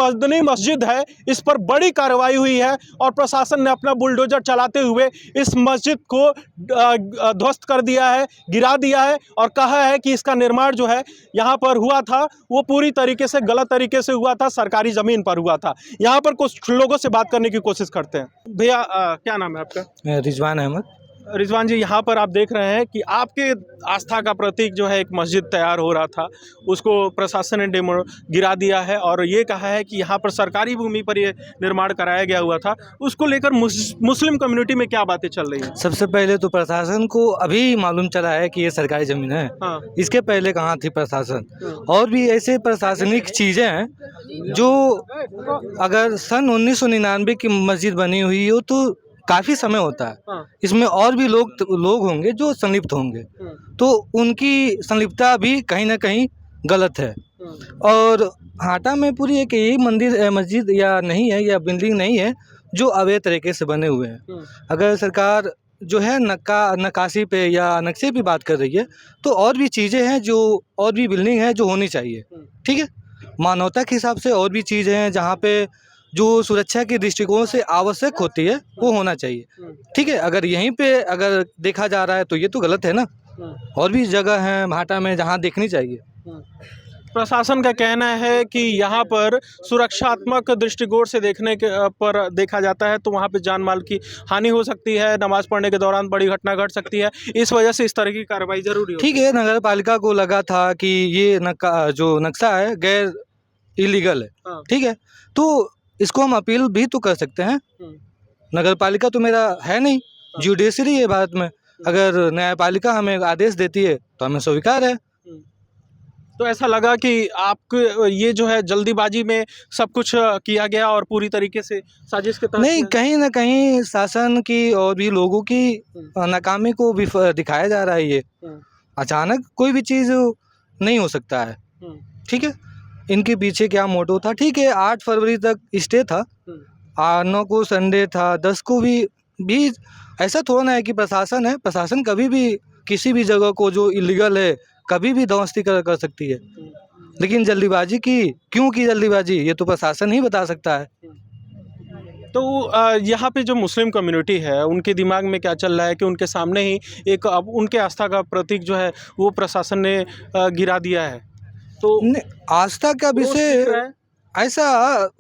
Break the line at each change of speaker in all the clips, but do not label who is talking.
मदनी मस्जिद है इस पर बड़ी कार्रवाई हुई है और प्रशासन ने अपना बुलडोजर चलाते हुए इस मस्जिद को ध्वस्त कर दिया है, गिरा दिया है और कहा है कि इसका निर्माण जो है यहाँ पर हुआ था वो पूरी तरीके से गलत तरीके से हुआ था, सरकारी ज़मीन पर हुआ था। यहाँ पर कुछ लोगों से बात करने की कोशिश करते हैं। भैया क्या नाम है आपका?
रिजवान अहमद।
रिजवान जी, यहाँ पर आप देख रहे हैं कि आपके आस्था का प्रतीक जो है एक मस्जिद तैयार हो रहा था, उसको प्रशासन ने गिरा दिया है और ये कहा है कि यहाँ पर सरकारी भूमि पर ये निर्माण कराया गया हुआ था। उसको लेकर मुस्लिम कम्युनिटी में क्या बातें चल रही हैं?
सबसे पहले तो प्रशासन को अभी मालूम चला है कि ये सरकारी ज़मीन है।
हाँ।
इसके पहले कहाँ थी प्रशासन? और भी ऐसे प्रशासनिक चीज़ें हैं जो अगर सन 1999 की मस्जिद बनी हुई हो तो काफ़ी समय होता है।
हाँ।
इसमें और भी लोग होंगे जो संलिप्त होंगे, तो उनकी संलिप्तता भी कहीं ना कहीं गलत है। और हाटा में पूरी एक यही मस्जिद या नहीं है या बिल्डिंग नहीं है जो अवैध तरीके से बने हुए हैं। अगर सरकार जो है नक्काशी पे या नक्शे पे बात कर रही है तो और भी चीज़ें हैं, जो और भी बिल्डिंग है जो होनी चाहिए। ठीक है, मानवता के हिसाब से और भी चीज़ें हैं जहाँ पे जो सुरक्षा के दृष्टिकोण से आवश्यक होती है वो होना चाहिए। ठीक है, अगर यहीं पे अगर देखा जा रहा है तो ये तो गलत है ना। और भी जगह हैं भाटा में जहाँ देखनी चाहिए।
प्रशासन का कहना है कि यहाँ पर सुरक्षात्मक दृष्टिकोण से देखने के पर देखा जाता है तो वहाँ पे जान माल की हानि हो सकती है, नमाज पढ़ने के दौरान बड़ी घटना घट सकती है, इस वजह से इस तरह की कार्रवाई जरूरी है।
ठीक है, नगर पालिका को लगा था कि ये जो नक्शा है गैर इलीगल है।
हाँ।
ठीक है, तो इसको हम अपील भी तो कर सकते हैं। नगर पालिका तो मेरा है नहीं, जुडिशरी है भारत में। अगर न्यायपालिका हमें आदेश देती है तो हमें स्वीकार है।
तो ऐसा लगा कि आपको ये जो है जल्दीबाजी में सब कुछ किया गया और पूरी तरीके से साजिश के तहत
नहीं, कहीं ना कहीं शासन की और भी लोगों की नाकामी को भी दिखाया जा रहा है। ये अचानक कोई भी चीज़ नहीं हो सकता है। ठीक है, इनके पीछे क्या मोटो था? ठीक है, 8 फरवरी तक स्टे था, 9 को संडे था, 10 को भी ऐसा थोड़ा ना है कि प्रशासन है। प्रशासन कभी भी किसी भी जगह को जो इलीगल है कभी भी ध्वस्ती कर सकती है। लेकिन जल्दीबाजी क्यों की जल्दीबाजी, ये तो प्रशासन ही बता सकता है।
तो यहाँ पे जो मुस्लिम कम्युनिटी है उनके दिमाग में क्या चल रहा है कि उनके सामने ही एक अब उनके आस्था का प्रतीक जो है वो प्रशासन ने गिरा दिया है। तो
आस्था का विषय ऐसा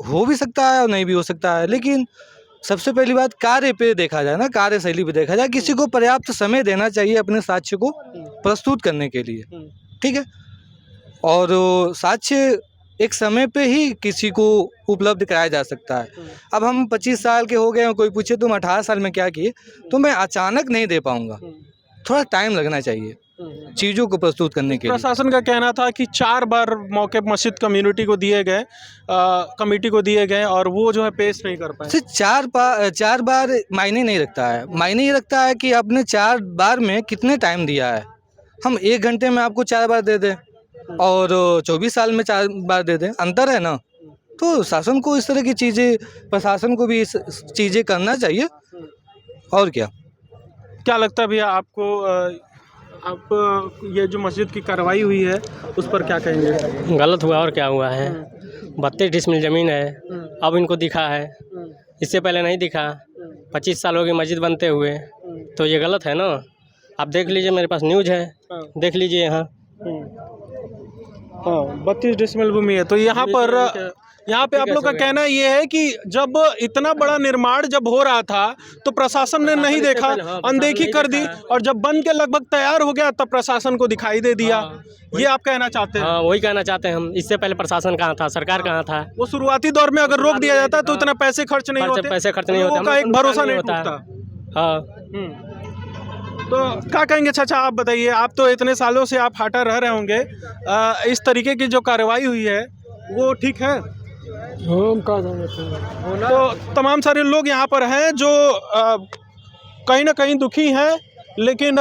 हो भी सकता है और नहीं भी हो सकता है, लेकिन सबसे पहली बात कार्य पे देखा जाए ना, कार्यशैली पे देखा जाए। किसी को पर्याप्त समय देना चाहिए अपने साक्ष्य को प्रस्तुत करने के लिए। ठीक है, और साक्ष्य एक समय पे ही किसी को उपलब्ध कराया जा सकता है। अब हम 25 साल के हो गए हैं, कोई पूछे तुम 18 साल में क्या किए, तो मैं अचानक नहीं दे पाऊंगा, थोड़ा टाइम लगना चाहिए चीज़ों को प्रस्तुत करने के लिए।
प्रशासन का कहना था कि 4 बार मौके मस्जिद कम्युनिटी को दिए गए, कमेटी को दिए गए और वो जो है पेश नहीं कर पाए।
सिर्फ 4 बार मायने नहीं रखता है। मायने ये रखता है कि आपने 4 बार में कितने टाइम दिया है। हम 1 घंटे में आपको 4 बार दे दें और 24 साल में 4 बार दे दें, अंतर है ना। तो शासन को इस तरह की चीज़ें, प्रशासन को भी इस चीज़ें करना चाहिए। और क्या
लगता है भैया आपको, आप ये जो मस्जिद की कार्रवाई हुई है उस पर क्या कहेंगे?
गलत हुआ और क्या हुआ है। 32 डिसमिल ज़मीन है, अब इनको दिखा है, इससे पहले नहीं दिखा। 25 साल हो गए मस्जिद बनते हुए, तो ये गलत है ना। आप देख लीजिए, मेरे पास न्यूज़ है, देख लीजिए यहाँ।
हाँ, 32 डिसमिल भूमि है। तो यहाँ पे आप लोग का कहना ये है कि जब इतना बड़ा निर्माण जब हो रहा था तो प्रशासन ने नहीं देखा, अनदेखी कर दी, और जब बन के लगभग तैयार हो गया तब प्रशासन को दिखाई दे दिया। ये आप कहना चाहते हैं?
हाँ, वही कहना चाहते हैं हम। इससे पहले प्रशासन कहाँ था, सरकार कहाँ था?
वो शुरुआती दौर में अगर रोक दिया जाता तो इतना पैसे खर्च नहीं होते, एक भरोसा नहीं होता।
हाँ,
तो क्या कहेंगे चाचा, आप बताइए। आप तो इतने सालों से आप हाटा रह रहे होंगे, इस तरीके की जो कार्रवाई हुई है वो ठीक है? तो तमाम सारे लोग यहाँ पर हैं जो कहीं ना कहीं दुखी हैं, लेकिन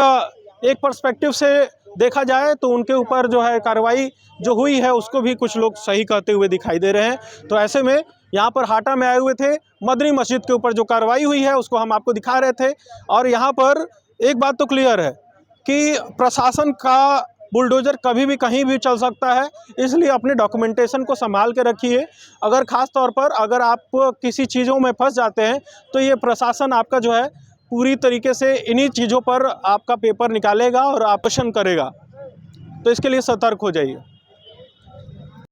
एक पर्सपेक्टिव से देखा जाए तो उनके ऊपर जो है कार्रवाई जो हुई है उसको भी कुछ लोग सही कहते हुए दिखाई दे रहे हैं। तो ऐसे में यहाँ पर हाटा में आए हुए थे, मदनी मस्जिद के ऊपर जो कार्रवाई हुई है उसको हम आपको दिखा रहे थे। और यहाँ पर एक बात तो क्लियर है कि प्रशासन का बुलडोज़र कभी भी कहीं भी चल सकता है, इसलिए अपने डॉक्यूमेंटेशन को संभाल के रखिए। अगर ख़ास तौर पर अगर आप किसी चीज़ों में फंस जाते हैं तो ये प्रशासन आपका जो है पूरी तरीके से इन्हीं चीज़ों पर आपका पेपर निकालेगा और ऑपरेशन करेगा, तो इसके लिए सतर्क हो जाइए।